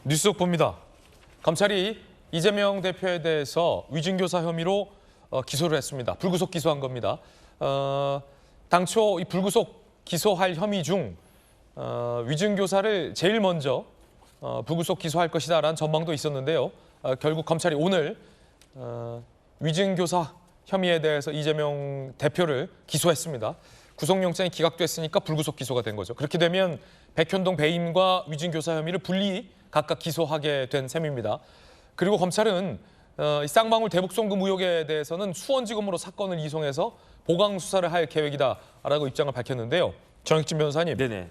뉴스 속보입니다. 검찰이 이재명 대표에 대해서 위증교사 혐의로 기소를 했습니다. 불구속 기소한 겁니다. 당초 이 불구속 기소할 혐의 중 위증교사를 제일 먼저 불구속 기소할 것이다라는 전망도 있었는데요. 결국 검찰이 오늘 위증교사 혐의에 대해서 이재명 대표를 기소했습니다. 구속영장이 기각됐으니까 불구속 기소가 된 거죠. 그렇게 되면 백현동 배임과 위증교사 혐의를 분리 각각 기소하게 된 셈입니다. 그리고 검찰은 이 쌍방울 대북송금 의혹에 대해서는 수원지검으로 사건을 이송해서 보강 수사를 할 계획이다라고 입장을 밝혔는데요. 정익진 변호사님, 네네.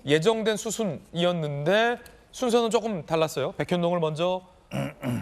예정된 수순이었는데 순서는 조금 달랐어요. 백현동을 먼저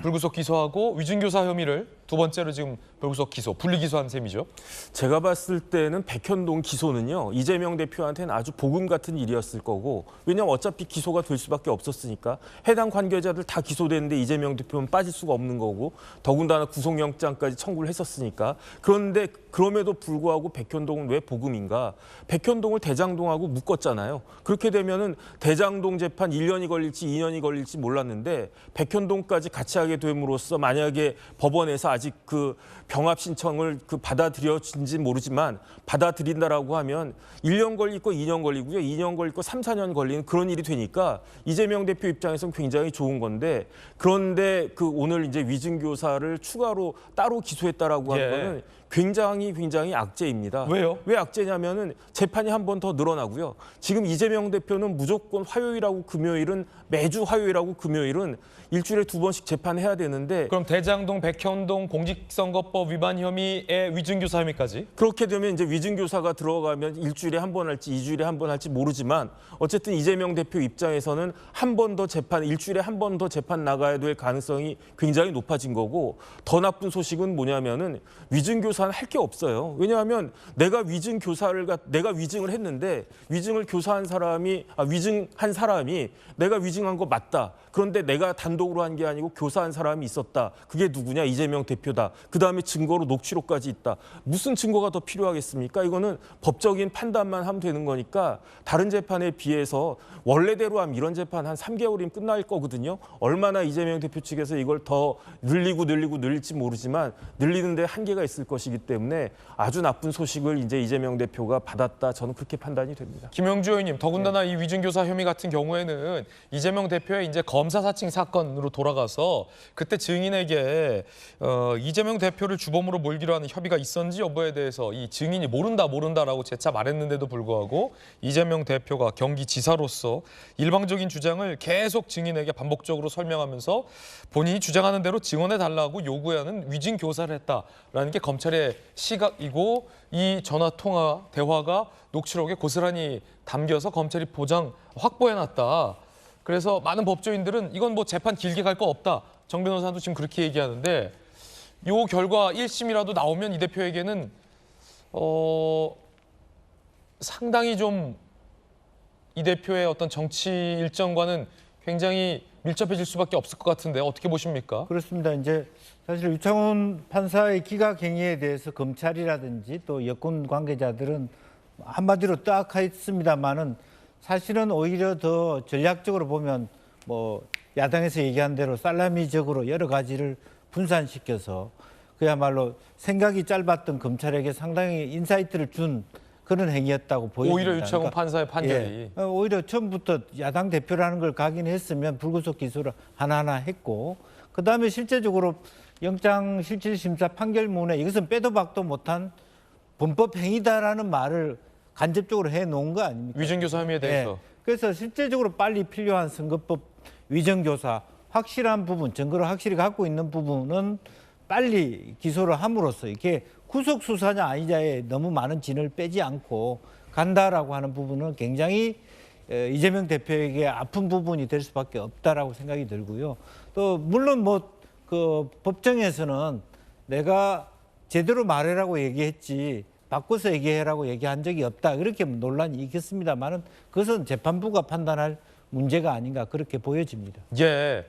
불구속 기소하고 위증교사 혐의를 두 번째로 지금 불구속 기소, 분리 기소한 셈이죠. 제가 봤을 때는 백현동 기소는요, 이재명 대표한테는 아주 복음 같은 일이었을 거고, 왜냐면 어차피 기소가 될 수밖에 없었으니까 해당 관계자들 다 기소됐는데 이재명 대표는 빠질 수가 없는 거고, 더군다나 구속영장까지 청구를 했었으니까. 그런데 그럼에도 불구하고 백현동은 왜 복음인가? 백현동을 대장동하고 묶었잖아요. 그렇게 되면은 대장동 재판 1년이 걸릴지 2년이 걸릴지 몰랐는데 백현동까지 같이 하게 됨으로써 만약에 법원에서 아직 그 병합 신청을 받아들여진지 모르지만 받아들인다라고 하면 1년 걸릴 거 2년 걸리고요. 2년 걸릴 거 3, 4년 걸리는 그런 일이 되니까 이재명 대표 입장에서는 굉장히 좋은 건데, 그런데 오늘 이제 위증교사를 추가로 따로 기소했다라고 하는 거는 굉장히 악재입니다. 왜요? 왜 악재냐면은 재판이 한 번 더 늘어나고요. 지금 이재명 대표는 무조건 화요일하고 금요일은, 매주 화요일하고 금요일은 일주일에 2번씩 재판해야 되는데, 그럼 대장동, 백현동 공직선거법 위반 혐의의 위증교사 혐의까지? 그렇게 되면 이제 위증교사가 들어가면 일주일에 한 번 할지 2주일에 한 번 할지 모르지만 어쨌든 이재명 대표 입장에서는 한 번 더 재판, 일주일에 한 번 더 재판 나가야 될 가능성이 굉장히 높아진 거고, 더 나쁜 소식은 뭐냐면은 위증교사는 할 게 없어요. 왜냐하면 내가 위증을 했는데 위증을 교사한 사람이 위증한 사람이 내가 위증한 거 맞다. 그런데 내가 단독으로 한 게 아니고 교사한 사람이 있었다. 그게 누구냐? 이재명 대표다. 그다음에 증거로 녹취록까지 있다. 무슨 증거가 더 필요하겠습니까? 이거는 법적인 판단만 하면 되는 거니까 다른 재판에 비해서 원래대로 하면 이런 재판 한 3개월이면 끝날 거거든요. 얼마나 이재명 대표 측에서 이걸 더 늘릴지 모르지만 늘리는 데 한계가 있을 것이기 때문에 아주 나쁜 소식을 이제 이재명 대표가 받았다. 저는 그렇게 판단이 됩니다. 김영주 의원님, 더군다나 이 위증교사 혐의 같은 경우에는 이재명 대표의 이제 검사 사칭 사건으로 돌아가서 그때 증인에게 이재명 대표를 주범으로 몰기로 하는 협의가 있었는지 여부에 대해서 이 증인이 모른다라고 재차 말했는데도 불구하고 이재명 대표가 경기지사로서 일방적인 주장을 계속 증인에게 반복적으로 설명하면서 본인이 주장하는 대로 증언해달라고 요구하는 위증교사를 했다라는 게 검찰의 시각이고, 이 전화통화 대화가 녹취록에 고스란히 담겨서 검찰이 확보해놨다. 그래서 많은 법조인들은 이건 뭐 재판 길게 갈 거 없다. 정 변호사도 지금 그렇게 얘기하는데, 이 결과 1심이라도 나오면 이 대표에게는 상당히 좀 이 대표의 어떤 정치 일정과는 굉장히 밀접해질 수밖에 없을 것 같은데 어떻게 보십니까? 그렇습니다. 이제 사실 유창훈 판사의 기각 행위에 대해서 검찰이라든지 또 여권 관계자들은 한마디로 딱 했습니다만은, 사실은 오히려 더 전략적으로 보면 뭐 야당에서 얘기한 대로 살라미적으로 여러 가지를 분산시켜서 그야말로 생각이 짧았던 검찰에게 상당히 인사이트를 준 그런 행위였다고 보여집니다. 오히려 유창훈 판사의 판결이. 오히려 처음부터 야당 대표라는 걸 각인했으면 불구속 기소를 하나하나 했고, 그다음에 실제적으로 영장실질심사 판결문에 이것은 빼도 박도 못한 범법 행위다라는 말을 간접적으로 해놓은 거 아닙니까? 위증교사 혐의에 대해서. 예. 그래서 실제적으로 빨리 필요한 선거법 위증교사 확실한 부분, 증거를 확실히 갖고 있는 부분은 빨리 기소를 함으로써 이렇게 구속 수사냐 아니냐에 너무 많은 진을 빼지 않고 간다라고 하는 부분은 굉장히 이재명 대표에게 아픈 부분이 될 수밖에 없다라고 생각이 들고요. 또 물론 그 법정에서는 내가 제대로 말해라고 얘기했지 바꿔서 얘기해라고 얘기한 적이 없다, 이렇게 논란이 있겠습니다만은 그것은 재판부가 판단할 문제가 아닌가, 그렇게 보여집니다. 예.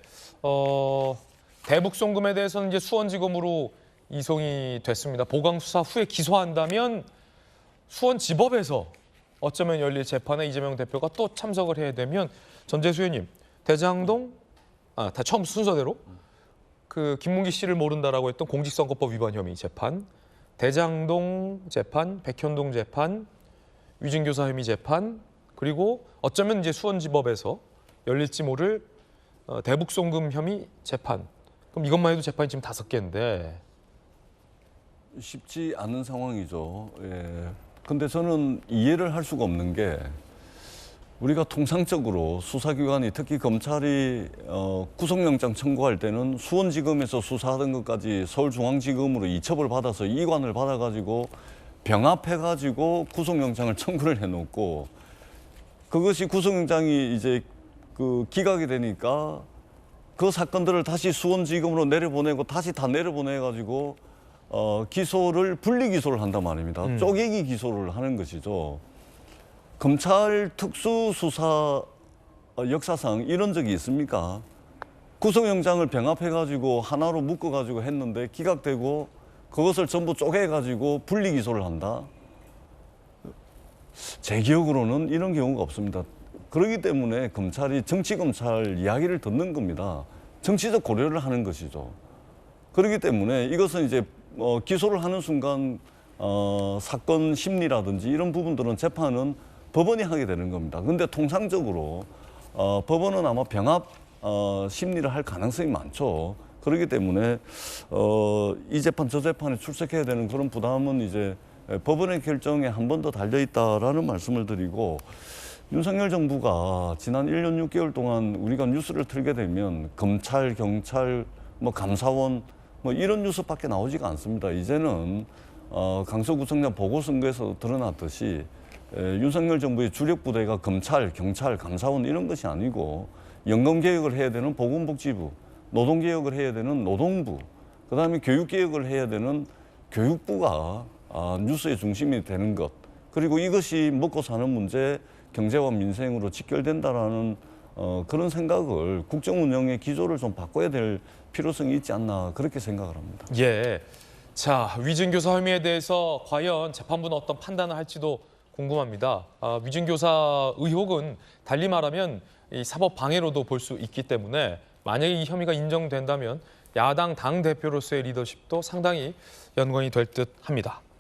대북송금에 대해서는 이제 수원지검으로 이송이 됐습니다. 보강 수사 후에 기소한다면 수원지법에서 어쩌면 열릴 재판에 이재명 대표가 또 참석을 해야 되면, 전재수 의원님, 대장동, 다 처음 순서대로 그 김문기 씨를 모른다라고 했던 공직선거법 위반 혐의 재판, 대장동 재판, 백현동 재판, 위증교사 혐의 재판, 그리고 어쩌면 이제 수원지법에서 열릴지 모를 대북송금 혐의 재판. 그럼 이것만 해도 재판이 지금 5개인데. 쉽지 않은 상황이죠. 예. 근데 저는 이해를 할 수가 없는 게 우리가 통상적으로 수사기관이 특히 검찰이 구속영장 청구할 때는 수원지검에서 수사하던 것까지 서울중앙지검으로 이첩을 받아서 이관을 받아가지고 병합해가지고 구속영장을 청구를 해놓고 그것이 구속영장이 이제 그 기각이 되니까 그 사건들을 다시 수원지검으로 내려보내고 다시 다 내려보내가지고 기소를 분리 기소를 한단 말입니다. 쪼개기 기소를 하는 것이죠. 검찰 특수수사 역사상 이런 적이 있습니까? 구속영장을 병합해가지고 하나로 묶어가지고 했는데 기각되고 그것을 전부 쪼개가지고 분리 기소를 한다? 제 기억으로는 이런 경우가 없습니다. 그렇기 때문에 검찰이 정치검찰 이야기를 듣는 겁니다. 정치적 고려를 하는 것이죠. 그렇기 때문에 이것은 이제 기소를 하는 순간 사건 심리라든지 이런 부분들은 재판은 법원이 하게 되는 겁니다. 근데 통상적으로 법원은 아마 병합 심리를 할 가능성이 많죠. 그렇기 때문에 이 재판 저 재판에 출석해야 되는 그런 부담은 이제 법원의 결정에 한 번 더 달려 있다라는 말씀을 드리고, 윤석열 정부가 지난 1년 6개월 동안 우리가 뉴스를 틀게 되면 검찰, 경찰, 뭐 감사원 뭐 이런 뉴스밖에 나오지가 않습니다. 이제는 강서구청장 보궐선거에서 드러났듯이 윤석열 정부의 주력 부대가 검찰, 경찰, 감사원 이런 것이 아니고 연금개혁을 해야 되는 보건복지부, 노동개혁을 해야 되는 노동부, 그다음에 교육개혁을 해야 되는 교육부가 뉴스의 중심이 되는 것. 그리고 이것이 먹고 사는 문제, 경제와 민생으로 직결된다라는 그런 생각을 국정 운영의 기조를 좀 바꿔야 될 필요성이 있지 않나 그렇게 생각을 합니다. 예. 자, 위증교사 혐의에 대해서 과연 재판부는 어떤 판단을 할지도 궁금합니다. 위증교사 의혹은 달리 말하면 이 사법 방해로도 볼 수 있기 때문에 만약에 이 혐의가 인정된다면 야당 당 대표로서의 리더십도 상당히 연관이 될 듯합니다.